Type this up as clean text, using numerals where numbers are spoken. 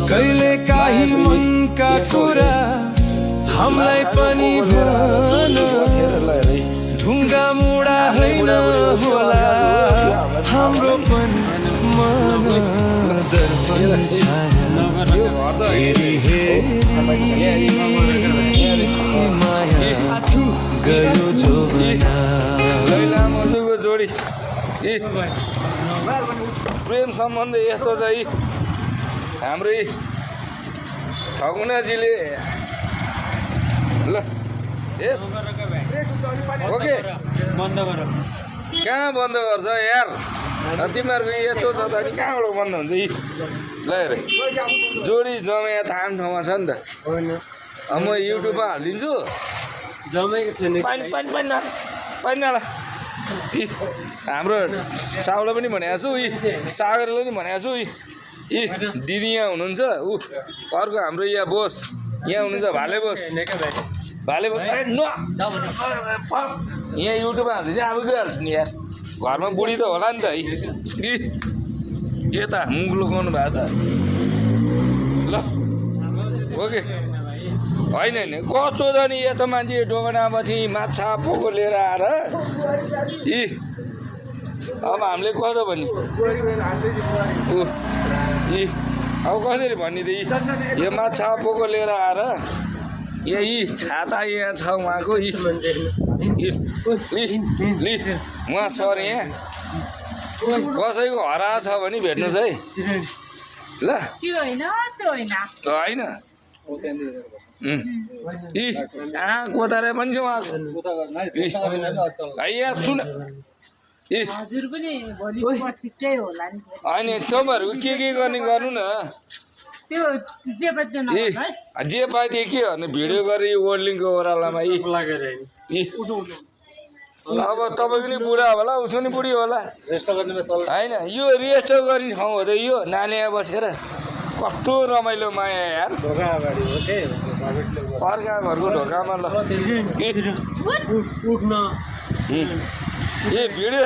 कहिले काही मनका कुरा हामीलाई पनि भन ढुङ्गा मुडा होइन होला हाम्रो पनि मन दर्पण छाया हेरी हेरी माया गयो जोबना जोडी प्रेम सम्बन्ध यस्तो चाहिँ हाम्रै ठकुनाजीले ल यस ओके कहाँ बन्द गर्छ यार तिमीहरूको यस्तो छ त अनि कहाँबाट बन्द हुन्छ यी ल हेरे जोडी जमाया थाम ठाउँमा छ नि त म युट्युबमा हालिदिन्छु पानी पानी पानी पानी नला हाम्रो साउलाई पनि भनेको छु यी सागरलाई पनि भनेको छु यी दिदी यहाँ हुनुहुन्छ ऊ अर्को हाम्रो यहाँ बोस यहाँ हुनुहुन्छ भाले बोस भाले बोस यहाँ युट्युबमा हाल्दै अब गइहाल्छु नि यार घरमा बुढी त होला नि त है यता मुख लुकाउनु भएको छ ल ओके होइन होइन कस्तो त नि यता मान्छे ढोगनापछि माछा पोको लिएर आएर अब हामीले कसो भन्ने अब कसरी भन्ने त यो माछा पोको लिएर आएर यही छाता यहाँ छ उहाँको उहाँ सर यहाँ कसैको हरा छ भने भेट्नुहोस् है ल होइन कोतारे पनि छ उहाँको यहाँ सुन होइन तपाईँहरू के गर्ने गर्नु न जे पाए त्यो के गर्ने भिडियो गरी वर्ल्डिङको ओह्रालामा अब तपाईँको नि बुढा होला उसको नि बुढी होला होइन यो रेस्ट गर्ने ठाउँ हो त यो नानीमा बसेर कस्तो रमाइलो माया यार अर्का घरको ढोकामा ल ए भिडियो